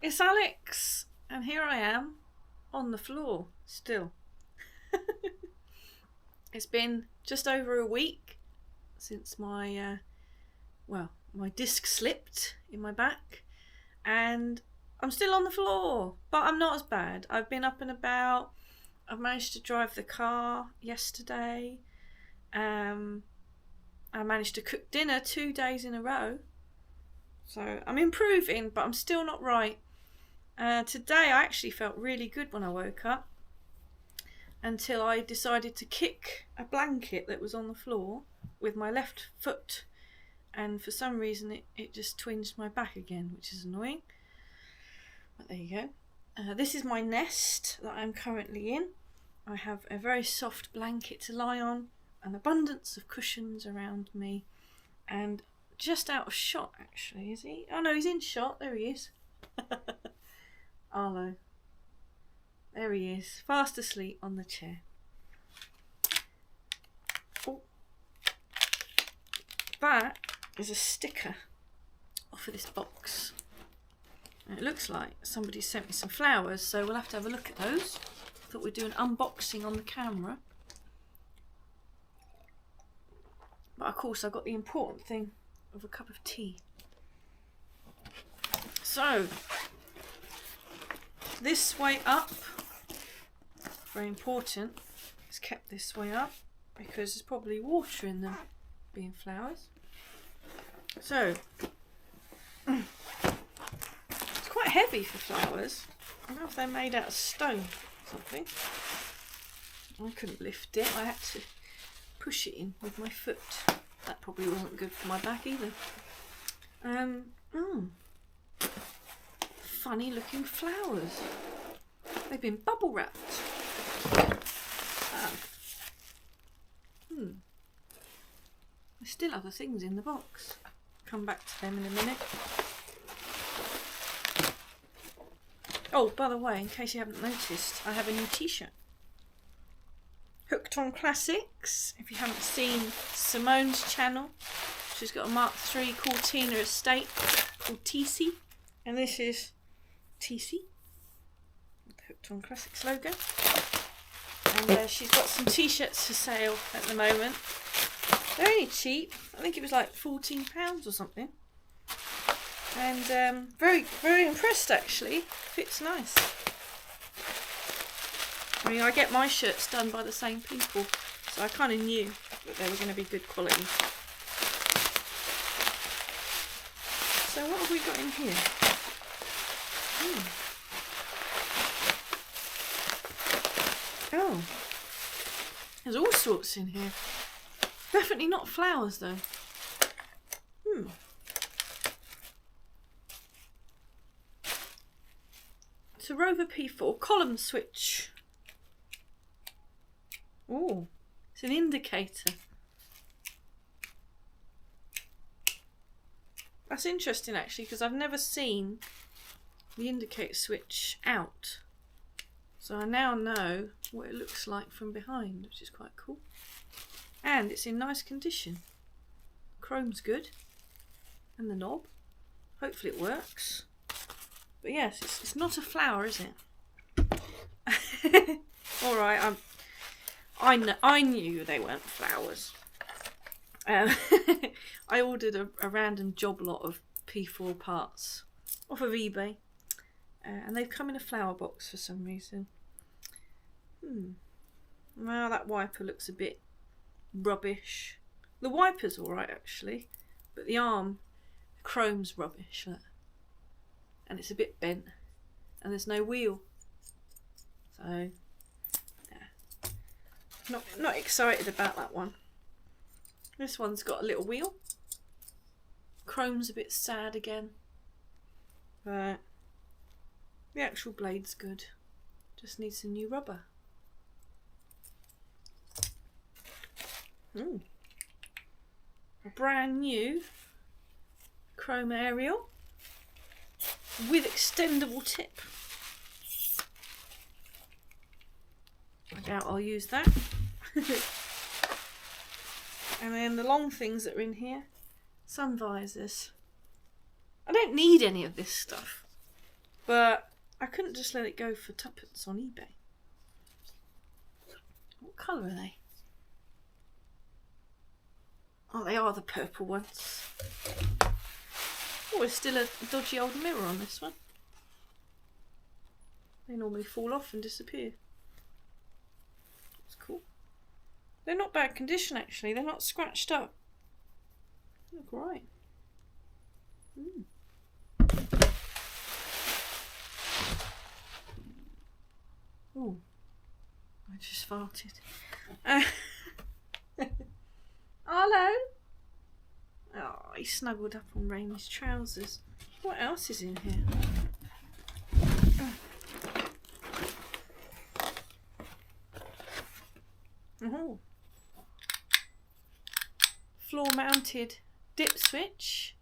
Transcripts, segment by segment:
It's Alex, and here I am on the floor still. It's been just over a week since my disc slipped in my back, and I'm still on the floor, but I'm not as bad. I've been up and about. I've managed to drive the car yesterday. I managed to cook dinner 2 days in a row. So I'm improving, but I'm still not right. Today I actually felt really good when I woke up until I decided to kick a blanket that was on the floor with my left foot, and for some reason it just twinged my back again, which is annoying. But there you go. This is my nest that I'm currently in. I have a very soft blanket to lie on, an abundance of cushions around me, and just out of shot actually, is he? Oh no, he's in shot, there he is. Arlo. There he is, fast asleep on the chair. Oh. That is a sticker off of this box. And it looks like somebody sent me some flowers, so we'll have to have a look at those. Thought we'd do an unboxing on the camera. But of course I got the important thing of a cup of tea. So, this way up, very important, it's kept this way up because there's probably water in them, being flowers. So, it's quite heavy for flowers. I don't know if they're made out of stone or something. I couldn't lift it, I had to push it in with my foot. That probably wasn't good for my back either. Funny looking flowers. They've been bubble wrapped. There's still other things in the box. Come back to them in a minute. Oh, by the way, in case you haven't noticed, I have a new t-shirt. Hooked on Classics. If you haven't seen Simone's channel, she's got a Mark III Cortina estate called TC, and this is TC with the Hooked on Classics logo. And she's got some t-shirts for sale at the moment. They're only cheap. I think it was like £14 or something. And very, very impressed actually. Fits nice. I mean, I get my shirts done by the same people, so I kind of knew that they were going to be good quality. So what have we got in here? Oh, there's all sorts in here. Definitely not flowers though. It's a Rover P4 column switch. Oh, it's an indicator. That's interesting actually, because I've never seen the indicator switch out. So I now know what it looks like from behind, which is quite cool. And it's in nice condition. Chrome's good. And the knob. Hopefully it works. But yes, it's not a flower, is it? Alright, I knew they weren't flowers. I ordered a random job lot of P4 parts off of eBay, and they've come in a flower box for some reason. Well, that wiper looks a bit rubbish. The wiper's alright actually, but the arm, the chrome's rubbish. Look. And it's a bit bent, and there's no wheel. So, yeah. Not excited about that one. This one's got a little wheel. Chrome's a bit sad again. But the actual blade's good. Just needs some new rubber. A brand new chrome aerial with extendable tip. I doubt I'll use that. And then the long things that are in here, sun visors. I don't need any of this stuff. But I couldn't just let it go for tuppence on eBay. What colour are they? Oh, they are the purple ones. Oh, there's still a dodgy old mirror on this one. They normally fall off and disappear. That's cool. They're not bad condition actually. They're not scratched up. They look right. Oh, I just farted. Hello. Oh, he snuggled up on Rainey's trousers. What else is in here? Oh. Floor mounted dip switch.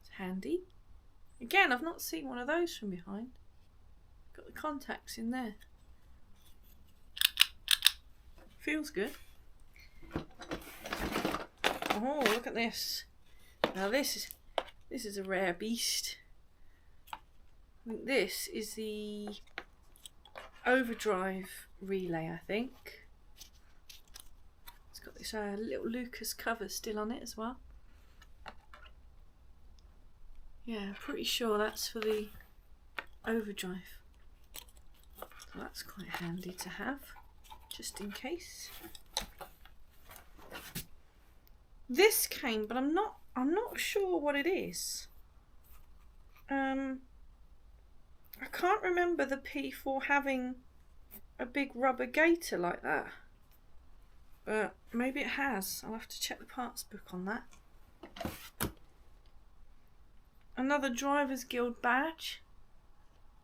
It's handy. Again, I've not seen one of those from behind. Got the contacts in there. Feels good. Oh, look at this. Now this is a rare beast. I think this is the overdrive relay, I think. It's got this little Lucas cover still on it as well. Yeah, pretty sure that's for the overdrive. So that's quite handy to have, just in case. This came, but I'm not sure what it is. I can't remember the P4 having a big rubber gaiter like that, but maybe it has. I'll have to check the parts book on that. Another Drivers Guild badge.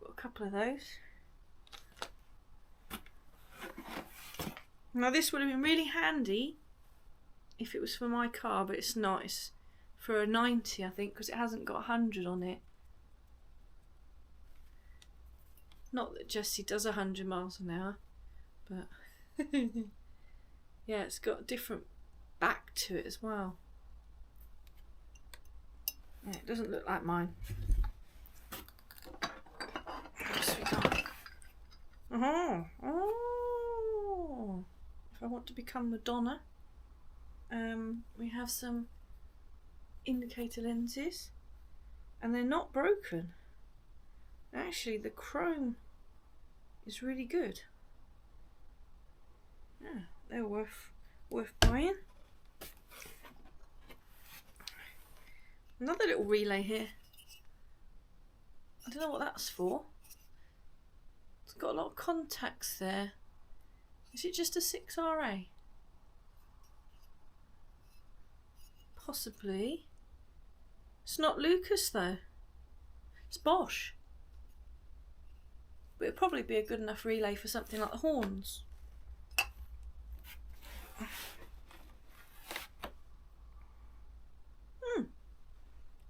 Got a couple of those. Now this would have been really handy if it was for my car, but it's not. It's for a 90, I think, because it hasn't got 100 on it. Not that Jessie does 100 miles an hour, but yeah, it's got a different back to it as well. Yeah, it doesn't look like mine. What else we got? Oh! If I want to become Madonna, we have some indicator lenses, and they're not broken. Actually, the chrome is really good. Yeah, they're worth buying. Another little relay here. I don't know what that's for. It's got a lot of contacts there. Is it just a 6RA? Possibly. It's not Lucas though. It's Bosch. But it'd probably be a good enough relay for something like the horns.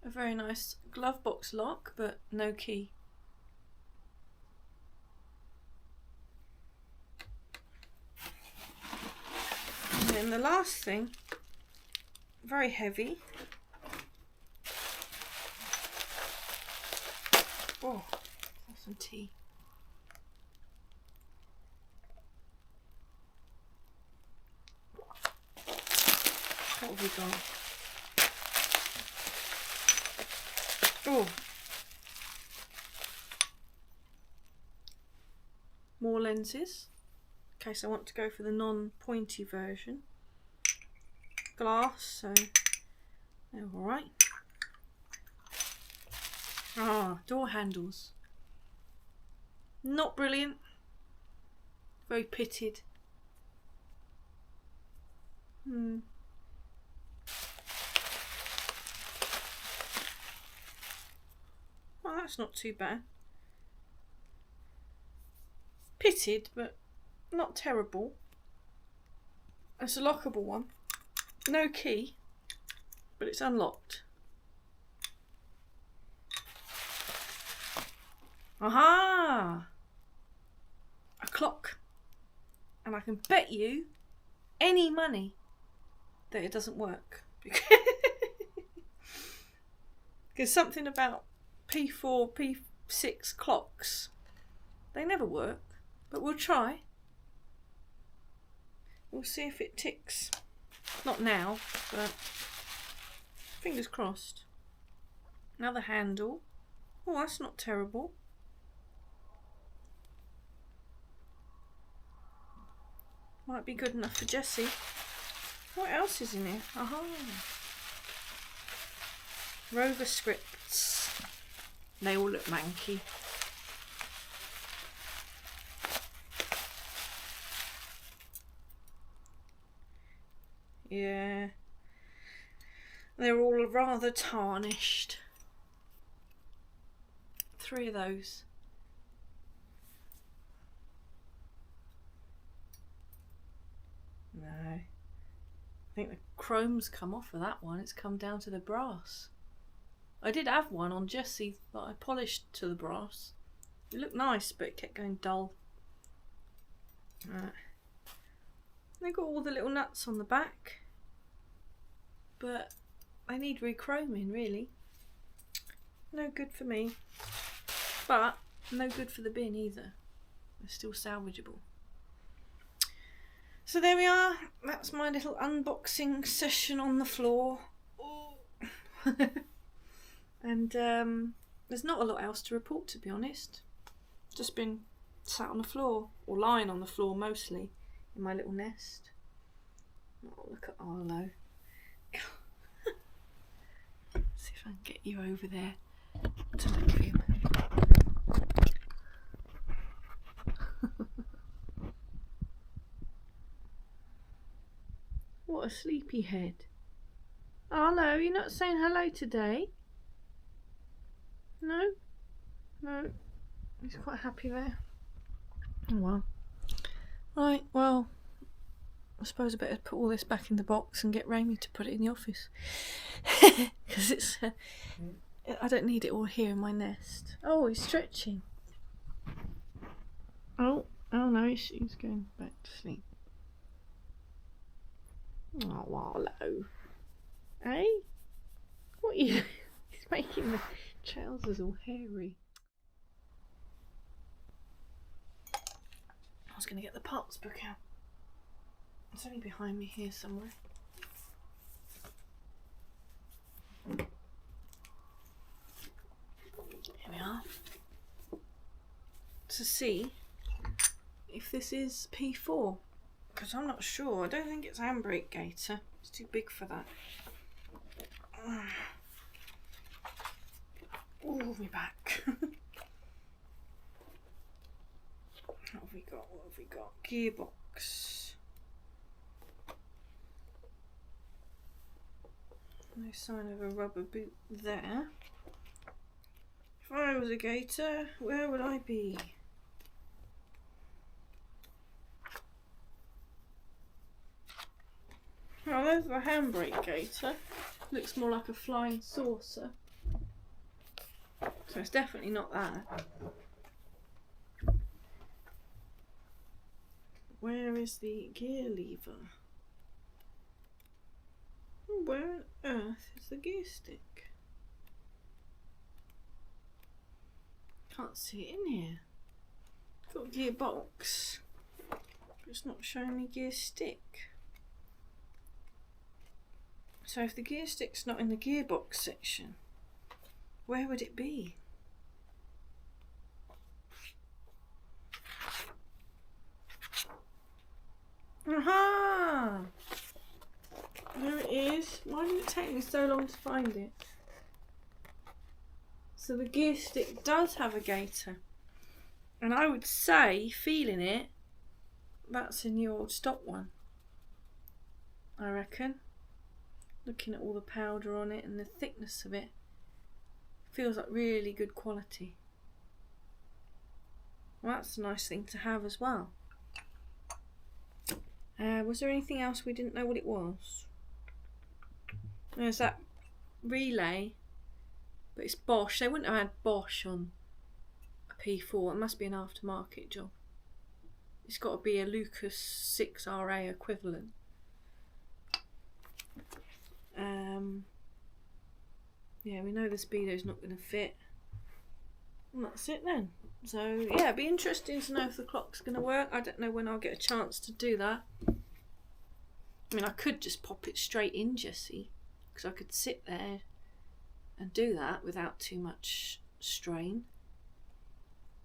A very nice glove box lock, but no key. And then the last thing, very heavy. Oh, have some tea. What have we got? Oh, more lenses in case I want to go for the non-pointy version. Glass, so they're alright. Door handles. Not brilliant. Very pitted. Well, that's not too bad. Pitted, but not terrible. It's a lockable one. No key, but it's unlocked. Aha! A clock. And I can bet you any money that it doesn't work. Because something about P4, 6 clocks. They never work, but we'll try. We'll see if it ticks. Not now, but fingers crossed. Another handle. Oh, that's not terrible. Might be good enough for Jessie. What else is in here? Aha. Rover scripts. They all look manky. Yeah. They're all rather tarnished. 3 of those. No. I think the chrome's come off of that one. It's come down to the brass. I did have one on Jessie that I polished to the brass. It looked nice, but it kept going dull. Right. They've got all the little nuts on the back, but they need re-chroming, really. No good for me, but no good for the bin either. They're still salvageable. So there we are. That's my little unboxing session on the floor. And there's not a lot else to report, to be honest. Just been sat on the floor, or lying on the floor mostly, in my little nest. Oh, look at Arlo. See if I can get you over there to look at him. What a sleepy head. Arlo, you're not saying hello today? No? No. He's quite happy there. Oh well. Right, well, I suppose I better put all this back in the box and get Raimi to put it in the office. Because it's... I don't need it all here in my nest. Oh, he's stretching. Oh no, he's going back to sleep. Oh, Arlo. Eh? What are you... He's making the trousers all hairy. I was going to get the parts book out. It's only behind me here somewhere. Here we are. To see if this is P4. Because I'm not sure. I don't think it's handbrake gator. It's too big for that. Oh, my back. What have we got? What have we got? Gearbox. No sign of a rubber boot there. If I was a gator, where would I be? Oh, there's the handbrake gator. Looks more like a flying saucer. So it's definitely not that. Where is the gear lever? Where on earth is the gear stick? Can't see it in here. It's got a gearbox, but it's not showing me gear stick. So if the gear stick's not in the gearbox section, where would it be? Aha! There it is. Why did it take me so long to find it? So the gear stick does have a gator. And I would say, feeling it, that's a new old stock one. I reckon. Looking at all the powder on it and the thickness of it. Feels like really good quality. Well, that's a nice thing to have as well. Was there anything else we didn't know what it was? There's that relay, but it's Bosch. They wouldn't have had Bosch on a P4. It must be an aftermarket job. It's got to be a Lucas 6RA equivalent. Yeah, we know the Speedo's not going to fit. And that's it then. So yeah, it'd be interesting to know if the clock's going to work. I don't know when I'll get a chance to do that. I mean, I could just pop it straight in, Jessie, because I could sit there and do that without too much strain.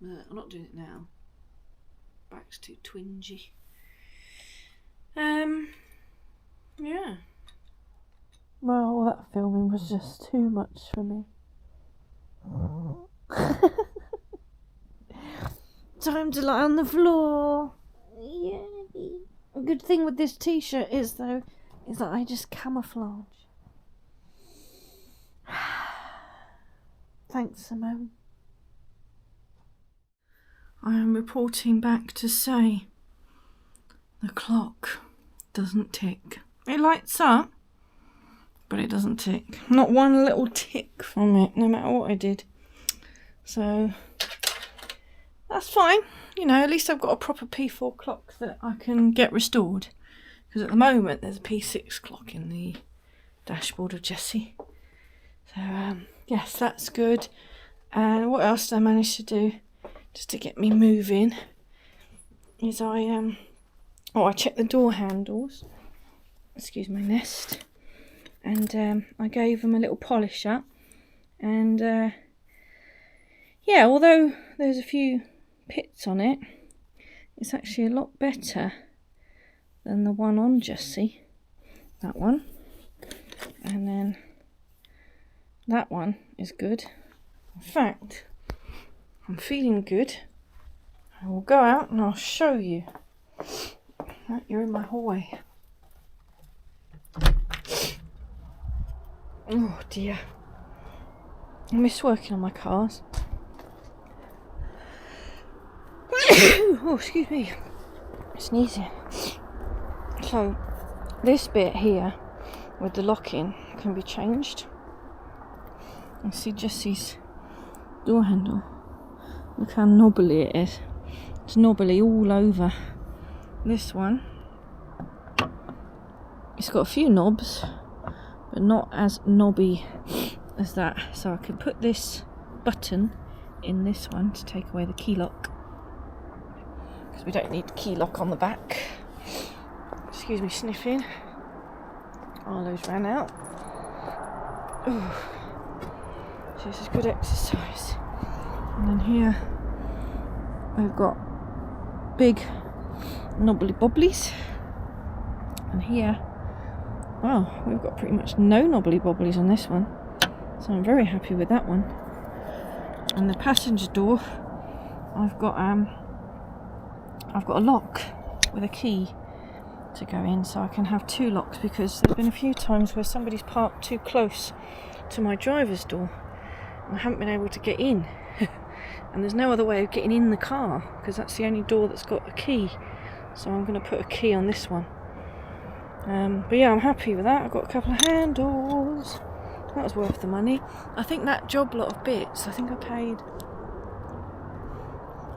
But I'm not doing it now. Back's too twingy. Yeah. Well, all that filming was just too much for me. Time to lie on the floor. Yay. A good thing with this t-shirt is that I just camouflage. Thanks, Simone. I am reporting back to say the clock doesn't tick. It lights up, but it doesn't tick. Not one little tick from it, no matter what I did. So that's fine. You know, at least I've got a proper P4 clock that I can get restored. Because at the moment there's a P6 clock in the dashboard of Jessie. So yes, that's good. And what else did I manage to do just to get me moving is I checked the door handles. Excuse my nest. And I gave them a little polish up. And yeah, although there's a few pits on it, it's actually a lot better than the one on Jessie. That one. And then that one is good. In fact, I'm feeling good. I will go out and I'll show you. Right, you're in my hallway. Oh dear. I miss working on my cars. Oh, excuse me. Sneezing. So, this bit here with the lock-in can be changed. You see Jessie's door handle. Look how knobbly it is. It's knobbly all over. This one, it's got a few knobs, but not as knobby as that. So I can put this button in this one to take away the key lock, because we don't need key lock on the back. Excuse me sniffing. Arlo's ran out. Ooh. So this is good exercise. And then here we've got big knobbly bobblies, and here, well, we've got pretty much no knobbly bobblies on this one, so I'm very happy with that one. And the passenger door, I've got a lock with a key to go in, so I can have two locks, because there's been a few times where somebody's parked too close to my driver's door and I haven't been able to get in. And there's no other way of getting in the car, because that's the only door that's got a key. So I'm going to put a key on this one. But yeah, I'm happy with that. I've got a couple of handles. That was worth the money. I think that job lot of bits, I think I paid...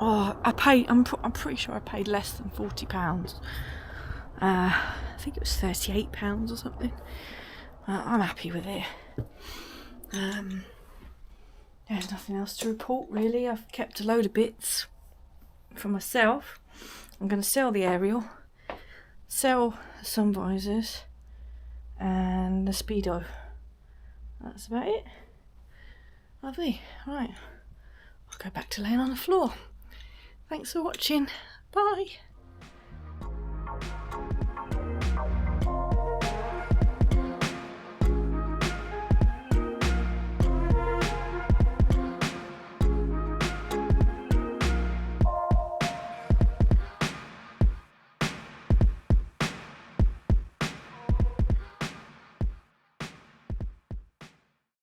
I'm pretty sure I paid less than £40. I think it was £38 or something. I'm happy with it. There's nothing else to report really. I've kept a load of bits for myself. I'm going to sell the aerial, sell the sun visors and the Speedo. That's about it. Lovely. Right, I'll go back to laying on the floor. Thanks for watching. Bye.